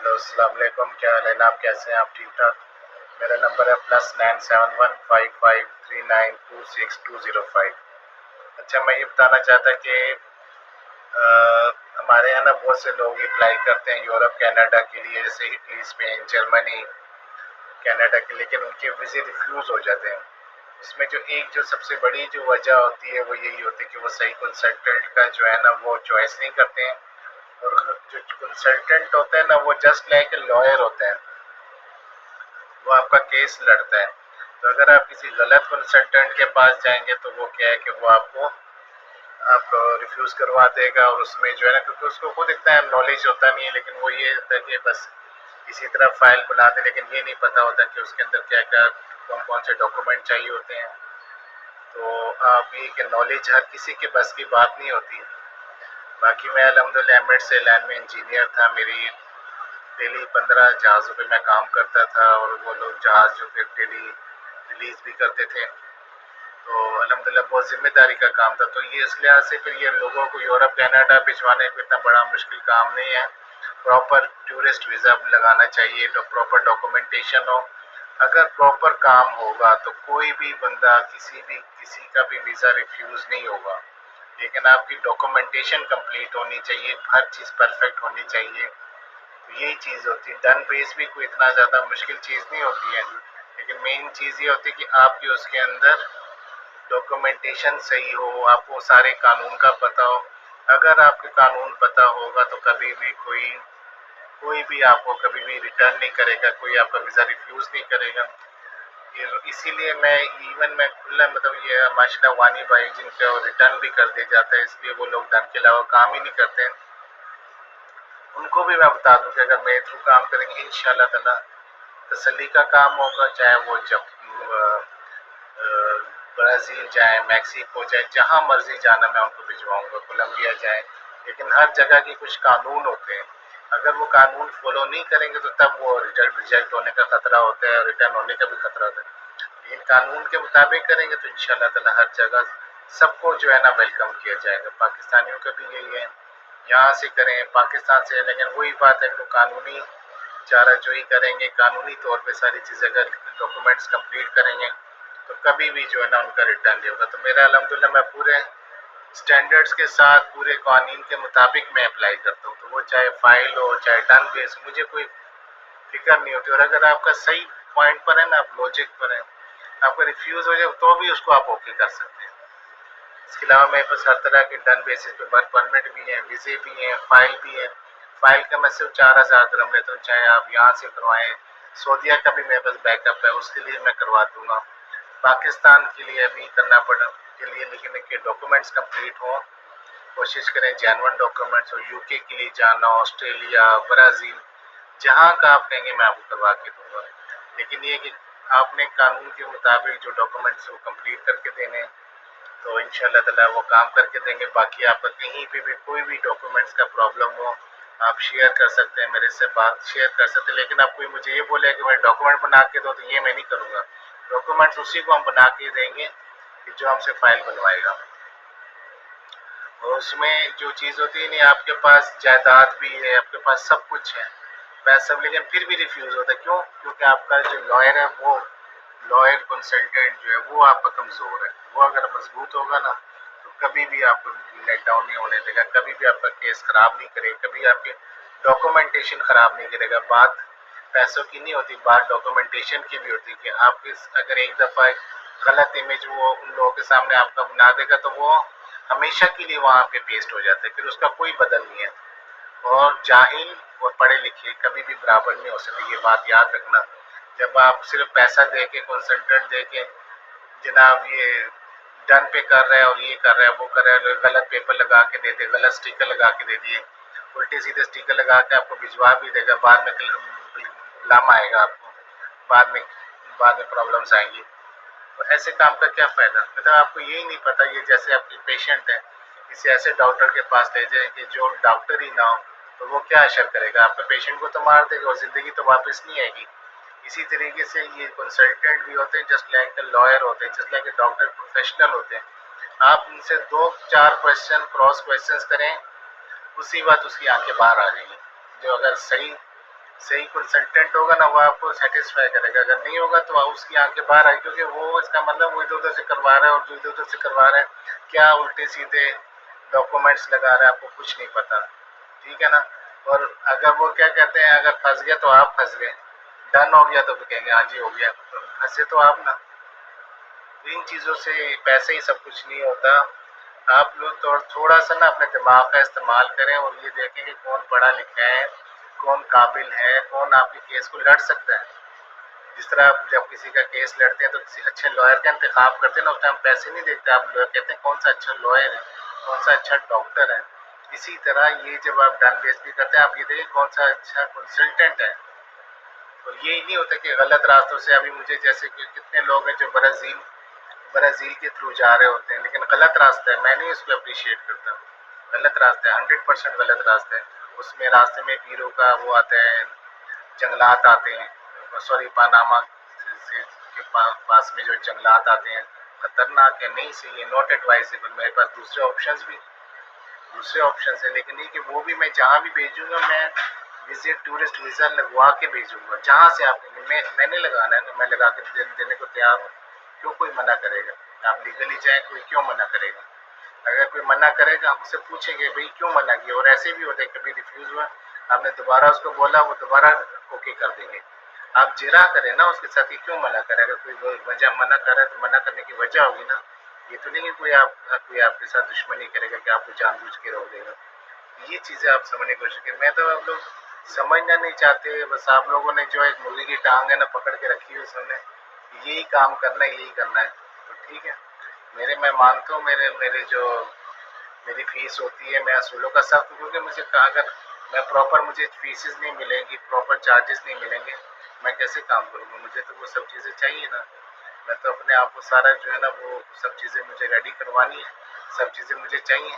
Hello السلام علیکم، کیا حال ہے؟ آپ کیسے ہیں؟ آپ ٹھیک ٹھاک؟ میرا نمبر ہے +9715539262205۔ اچھا، میں یہ بتانا چاہتا کہ ہمارے یہاں نا بہت سے لوگ اپلائی کرتے ہیں یورپ کینیڈا کے لیے، جیسے اٹلی، اسپین، جرمنی، کینیڈا کے، لیکن ان کے ویزے ریفیوز ہو جاتے ہیں۔ اس میں جو سب سے بڑی جو وجہ ہوتی ہے وہ یہی ہوتی ہے کہ وہ صحیح کنسلٹنٹ کا جو ہے نا وہ چوائس نہیں کرتے ہیں، اور جو کنسلٹنٹ ہوتا ہے نا وہ جسٹ لائک اے لائر ہوتا ہے، وہ آپ کا کیس لڑتا ہے۔ تو اگر آپ کسی غلط کنسلٹنٹ کے پاس جائیں گے تو وہ کیا ہے کہ وہ آپ کو ریفیوز کروا دے گا، اور اس میں جو ہے نا، کیونکہ اس کو خود اتنا نالج ہوتا نہیں ہے، لیکن وہ یہ ہوتا ہے کہ بس اسی طرح فائل بنا دے، لیکن یہ نہیں پتہ ہوتا کہ اس کے اندر کیا کیا کون سے ڈاکومنٹ چاہیے ہوتے ہیں۔ تو آپ یہ کہ نالج ہر کسی کے بس کی بات نہیں ہوتی ہے۔ باقی میں الحمدللہ ایمٹ سے لینڈ میں انجینئر تھا، میری ڈیلی 15 جہازوں پہ میں کام کرتا تھا، اور وہ لوگ جہاز جو پھر ڈیلی ریلیز بھی کرتے تھے، تو الحمدللہ بہت ذمہ داری کا کام تھا۔ تو یہ اس لحاظ سے پھر یہ لوگوں کو یورپ کینیڈا بھجوانے کو اتنا بڑا مشکل کام نہیں ہے۔ پراپر ٹورسٹ ویزا لگانا چاہیے، پراپر ڈاکومنٹیشن ہو۔ اگر پراپر کام ہوگا تو کوئی بھی بندہ کسی کا بھی ویزا ریفیوز نہیں ہوگا، لیکن آپ کی ڈاکومنٹیشن کمپلیٹ ہونی چاہیے، ہر چیز پرفیکٹ ہونی چاہیے۔ تو یہی چیز ہوتی ہے۔ ڈن بیس بھی کوئی اتنا زیادہ مشکل چیز نہیں ہوتی ہے، لیکن مین چیز یہ ہوتی ہے کہ آپ کی اس کے اندر ڈاکومنٹیشن صحیح ہو، آپ کو سارے قانون کا پتہ ہو۔ اگر آپ کے قانون پتہ ہوگا تو کبھی بھی کوئی بھی آپ کو کبھی بھی ریٹرن نہیں کرے گا، کوئی آپ کا ویزا ریفیوز نہیں کرے گا۔ اسی لیے میں کھلا یہ ماشاء اللہ وانی بھائی جن کا ریٹرن بھی کر دیا جاتا ہے، اس لیے وہ لوگ ڈن کے علاوہ کام ہی نہیں کرتے ہیں، ان کو بھی میں بتا دوں کہ اگر میرے تھرو کام کریں گے انشاءاللہ تعالی تسلی کا کام ہوگا، چاہے وہ جب برازیل جائیں، میکسیکو جائیں، جہاں مرضی جانا میں ان کو بھجواؤں گا، کولمبیا جائیں، لیکن ہر جگہ کے کچھ قانون ہوتے ہیں، اگر وہ قانون فالو نہیں کریں گے تو تب وہ ریجیکٹ ہونے کا خطرہ ہوتا ہے، اور ریٹرن ہونے کا بھی خطرہ ہوتا ہے۔ لیکن قانون کے مطابق کریں گے تو انشاءاللہ تعالی ہر جگہ سب کو جو ہے نا ویلکم کیا جائے گا۔ پاکستانیوں کا بھی یہی ہے، یہاں سے کریں، پاکستان سے، لیکن وہی بات ہے کہ وہ قانونی چارہ جوئی کریں گے، قانونی طور پہ ساری چیزیں اگر ڈاکومنٹس کمپلیٹ کریں گے تو کبھی بھی جو ہے نا ان کا ریٹرن نہیں ہوگا۔ تو میرا الحمدللہ میں پورے سٹینڈرڈز کے ساتھ پورے قوانین کے مطابق میں اپلائی کرتا ہوں، تو وہ چاہے فائل ہو چاہے ڈن بیس، مجھے کوئی فکر نہیں ہوتی۔ اور اگر آپ کا صحیح پوائنٹ پر ہے نا، آپ لوجک پر ہیں، آپ کا ریفیوز ہو جائے تو بھی اس کو آپ اوکے کر سکتے ہیں۔ اس کے علاوہ میرے پاس ہر طرح کے ڈن بیسس پہ ورک پرمٹ بھی ہیں، ویزے بھی ہیں، فائل بھی ہے۔ فائل کا میں صرف 4000 درہم لیتا ہوں، چاہے آپ یہاں سے کروائیں، سعودیہ کا بھی میرے پاس بیک اپ ہے، اس کے لیے میں کروا دوں گا، پاکستان کے لیے ابھی کرنا پڑا کے لیے، لیکن کہ ڈاکومنٹس کمپلیٹ ہوں، کوشش کریں جینون ڈاکومنٹس ہو۔ یو کے لیے جانا، آسٹریلیا، برازیل، جہاں کا آپ کہیں گے میں آپ کو کروا کے دوں گا، لیکن یہ کہ آپ نے قانون کے مطابق جو ڈاکومنٹس وہ کمپلیٹ کر کے دینے ہیں، تو انشاءاللہ تعالی وہ کام کر کے دیں گے۔ باقی آپ کا کہیں پہ بھی کوئی بھی ڈاکومنٹس کا پرابلم ہو آپ شیئر کر سکتے ہیں، میرے سے بات شیئر کر سکتے ہیں، لیکن آپ کوئی مجھے یہ بولے کہ میں ڈاکومنٹ بنا کے دو تو یہ میں نہیں کروں گا۔ ڈاکومنٹس اسی کو ہم بنا کے دیں گے کہ جو ہم سے فائل بنوائے گا، اور اس میں جو چیز ہوتی ہے نہیں، آپ کے پاس جائیداد بھی ہے، آپ کے پاس سب کچھ ہے، پیسہ، لیکن پھر بھی ریفیوز ہوتا ہے، کیوں؟ کیونکہ آپ کا جو لائر ہے، وہ لائر کنسلٹنٹ جو ہے وہ آپ کا کمزور ہے۔ وہ اگر مضبوط ہوگا نا تو کبھی بھی آپ کو لیٹ ڈاؤن نہیں ہونے دے گا، کبھی بھی آپ کا کیس خراب نہیں کرے گا، کبھی آپ کی ڈاکومنٹیشن خراب نہیں کرے گا۔ بات پیسوں کی نہیں ہوتی، بات ڈاکومنٹیشن کی بھی ہوتی ہے، کہ آپ کی اگر ایک دفعہ غلط امیج وہ ان لوگوں کے سامنے آپ کا بنا دے گا تو وہ ہمیشہ کے لیے وہاں پہ پیسٹ ہو جاتا ہے، پھر اس کا کوئی بدل نہیں ہے۔ اور جاہل اور پڑھے لکھے کبھی بھی برابر نہیں ہو سکتے، یہ بات یاد رکھنا۔ جب آپ صرف پیسہ دے کے، کنسلٹنٹ دے کے، جناب یہ ڈن پہ کر رہے ہیں اور یہ کر رہے ہیں وہ کر رہے ہیں، غلط پیپر لگا کے دے دے، غلط سٹیکر لگا کے دے دیے، الٹے سیدھے سٹیکر لگا کے آپ کو بھجوا بھی دے گا، بعد میں لام آئے گا آپ کو، بعد میں پرابلمس آئیں گی، تو ایسے کام کا کیا فائدہ؟ مطلب آپ کو یہی نہیں پتہ، یہ جیسے آپ کی پیشنٹ ہیں، کسی ایسے ڈاکٹر کے پاس لے جائیں کہ جو ڈاکٹر ہی نہ ہو، تو وہ کیا اشر کرے گا؟ آپ کے پیشنٹ کو تو مار دے گا اور زندگی تو واپس نہیں آئے گی۔ اسی طریقے سے یہ کنسلٹنٹ بھی ہوتے ہیں، جسٹ لائک اے لائر ہوتے ہیں، just like a doctor professional ہوتے ہیں۔ آپ ان سے 2-4 کویشچن کراس کویشچنز کریں، اسی وقت اس کی آنکھیں باہر آ جائیں گی۔ جو اگر صحیح सही कंसल्टेंट होगा ना, वो आपको सेटिस्फाई करेगा। अगर नहीं होगा तो उसकी आंखें बाहर आई, क्योंकि वो इसका मतलब वो इधर उधर से करवा रहा है और जो इधर उधर से करवा रहा है, क्या उल्टे सीधे डॉक्यूमेंट्स लगा रहा है, आपको कुछ नहीं पता, ठीक है ना। और अगर वो क्या कहते हैं, अगर फंस गया तो आप फंस गए, डन हो गया तो फिर कहेंगे हाँ जी हो गया, तो फंसे तो आप ना। इन चीज़ों से पैसे ही सब कुछ नहीं होता। आप लोग तो थोड़ा सा ना अपने दिमाग का इस्तेमाल करें और ये देखें कि कौन पढ़ा लिखा है, कौन काबिल है, कौन आपके केस को लड़ सकता है। जिस तरह आप जब किसी का केस लड़ते हैं तो किसी अच्छे लॉयर का इंतखाब करते हैं ना, उस टाइम पैसे नहीं देखते, आप लॉयर कहते हैं कौन सा अच्छा लॉयर है, कौन सा अच्छा डॉक्टर है। इसी तरह ये जब आप डन बेइज्जती करते हैं, आप ये देखें कौन सा अच्छा कंसल्टेंट है। और ये नहीं होता कि गलत रास्तों से, अभी मुझे जैसे कि कितने लोग हैं जो ब्राज़ील के थ्रू जा रहे होते हैं, लेकिन गलत रास्ता है, मैं नहीं उसको अप्रिशिएट करता। गलत रास्ता है, 100% गलत रास्ता है। उसमें रास्ते में पीरों का वो आता है, जंगलात आते हैं, सॉरी पानामा के पास में जो जंगलात आते हैं, खतरनाक है, नहीं सही है, नॉट एडवाइजेबल। मेरे पास दूसरे ऑप्शन है, लेकिन नहीं कि वो भी मैं जहाँ भी भेजूंगा, मैं विजिट टूरिस्ट वीज़ा लगवा के भेजूंगा। जहाँ से आप मैंने लगाना है ना, मैं लगा के देने को तैयार हूँ। क्यों कोई मना करेगा? आप लीगली जाए, कोई क्यों मना करेगा? अगर कोई मना करेगा, हम उससे पूछेंगे भाई क्यों मना किया। और ऐसे भी होते हैं, कभी रिफ्यूज़ हुआ, आपने दोबारा उसको बोला, वो दोबारा ओके कर देंगे। आप जिरा करें ना उसके साथ, ही क्यों मना करें। अगर कोई वजह मना कर रहा है तो मना करने की वजह होगी ना। ये तो नहीं कि कोई आपके साथ दुश्मनी करेगा कि आपको जानबूझ के रोक देगा। ये चीज़ें आप समझने की कोशिश करें। मैं तो आप लोग समझना नहीं चाहते, बस आप लोगों ने जो एक मुर्गी की टांग है ना पकड़ के रखी हुई, सामने यही काम करना है, यही करना है, तो ठीक है। मैं मानता हूँ, मेरे जो मेरी फीस होती है, मैं असूलों का सख्त हूँ, क्योंकि मुझे कहा, अगर मैं प्रॉपर, मुझे फीसेस नहीं मिलेंगी, प्रॉपर चार्जेस नहीं मिलेंगे, मैं कैसे काम करूँगा। मुझे तो वो सब चीज़ें चाहिए ना। मैं तो अपने आप को सारा जो है ना, वो सब चीज़ें मुझे रेडी करवानी है, सब चीज़ें मुझे चाहिए।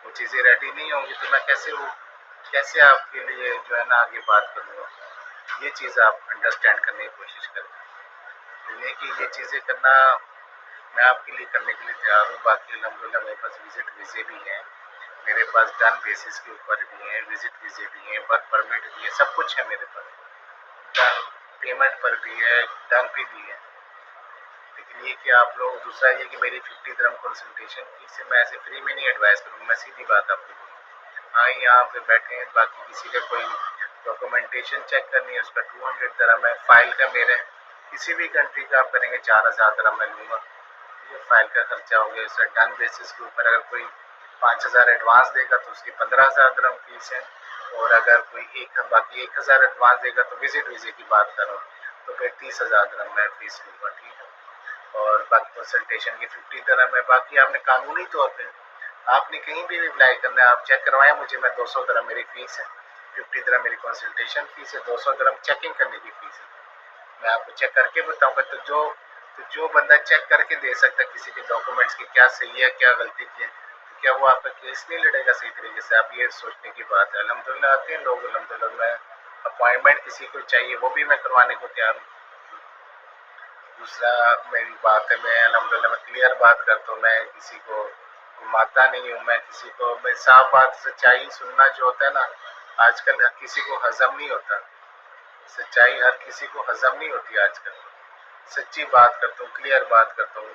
वो चीज़ें रेडी नहीं होंगी तो मैं कैसे आपके लिए जो है ना आगे बात करूँगा। ये चीज़ आप अंडरस्टैंड करने की कोशिश करें। ये कि ये चीज़ें करना मैं आपके लिए करने के लिए तैयार हूँ। बाकी अल्हम्दुलिल्लाह मेरे पास विजिट वीज़े भी हैं, मेरे पास डन बेसिस के ऊपर भी हैं, विजिट वीज़े भी हैं, वर्क परमिट भी है, सब कुछ है मेरे पास। डन पेमेंट पर भी है, डन पे भी है। लेकिन ये कि आप लोग, दूसरा ये कि मेरी 50 दिरहम कंसल्टेशन फीस है, मैं ऐसे फ्री में नहीं एडवाइस करूँगा, मैं सीधी बात आपको बोलूँ। हाँ, यहाँ पे बैठे हैं, बाकी किसी का कोई डॉक्यूमेंटेशन चेक करनी है, उसका 200 दिरहम है। फाइल का मेरे किसी भी कंट्री का आप करेंगे 4000 दिरहम मैं लूँगा। ये फाइल का खर्चा हो गया। सर डन बेसिस के ऊपर अगर कोई 5000 एडवांस देगा तो उसकी 15000 दिरहम फीस है। और अगर कोई बाकी 1000 एडवांस देगा तो विजिट वीज़े की बात कर रहा हूँ, तो फिर 30,000 दिरहम मैं फीस लूँगा, ठीक है। और बाकी कंसल्टेशन की 50 दिरहम है। बाकी आपने कानूनी तौर पे आपने कहीं भी अप्लाई करना है, आप चेक करवाएं मुझे, मैं 200 दिरहम मेरी फ़ीस है, 50 दिरहम मेरी कंसल्टेशन फ़ीस है, 200 दिरहम चेकिंग करने की फ़ीस है। मैं आपको चेक करके बताऊंगा। तो जो बंदा चेक करके दे सकता है किसी के डॉक्यूमेंट्स की क्या सही है क्या गलती की है, तो क्या वो आपका केस नहीं लड़ेगा सही तरीके से? आप ये सोचने की बात है। अल्हम्दुलिल्लाह आते हैं लोग, अल्हम्दुलिल्लाह। मैं अपॉइंटमेंट किसी को चाहिए वो भी मैं करवाने को तैयार हूँ। दूसरा मेरी बात है, मैं अल्हम्दुलिल्लाह मैं क्लियर बात करता हूँ, मैं किसी को घुमाता नहीं हूँ, मैं किसी को, मैं साफ बात सच्चाई सुनना जो होता है ना, आजकल हर किसी को हजम नहीं होता। सच्चाई हर किसी को हजम नहीं होती आजकल। सच्ची बात करता हूँ, क्लियर बात करता हूँ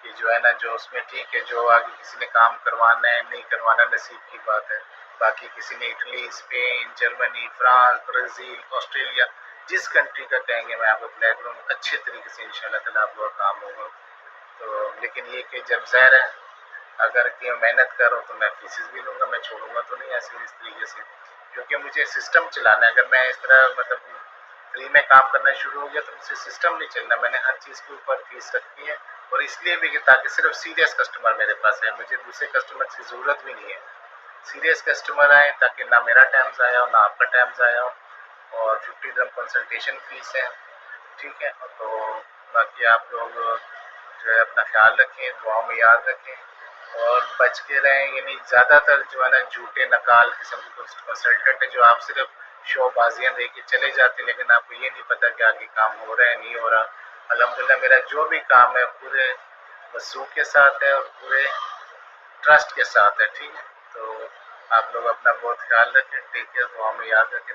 कि जो है ना, जो उसमें ठीक है, जो आगे किसी ने काम करवाना है नहीं करवाना नसीब की बात है। बाकी किसी ने Italy, Spain, Germany, France, Brazil, Australia, जिस कंट्री का कहेंगे मैं आपको अप्लाई करूँगा, अच्छे तरीके से इंशाल्लाह ताला आप लोग काम होगा। तो लेकिन ये कि जब ज़ाहिर है, अगर कि मेहनत करो तो मैं फीसेस भी लूँगा, मैं छोड़ूंगा तो नहीं ऐसे इस तरीके से, क्योंकि मुझे सिस्टम चलाना है। अगर मैं इस तरह मतलब फ्री में काम करना शुरू हो गया तो मुझसे सिस्टम नहीं चलना। मैंने हर चीज़ के ऊपर फीस रखनी है, और इसलिए भी कि ताकि सिर्फ सीरियस कस्टमर मेरे पास है, मुझे दूसरे कस्टमर की ज़रूरत भी नहीं है। सीरियस कस्टमर आए ताकि ना मेरा टाइम ज़ाया हो ना आपका टाइम ज़ाया हो। और 50 दिरहम कंसल्टेशन फ़ीस है, ठीक है। तो बाकी आप लोग जो है अपना ख्याल रखें, दुआओं में याद रखें और बच के रहें। यानी ज़्यादातर जो है ना झूठे नकाल किस्म के कंसल्टेंट है, जो आप सिर्फ शोबाजियाँ दे के चले जाते, लेकिन आपको ये नहीं पता कि आगे काम हो रहा है नहीं हो रहा। अल्हम्दुलिल्लाह मेरा जो भी काम है पूरे वसूख के साथ है और पूरे ट्रस्ट के साथ है, ठीक है। तो आप लोग अपना बहुत ख्याल रखें, टेक केयर, दुआ में याद रखें।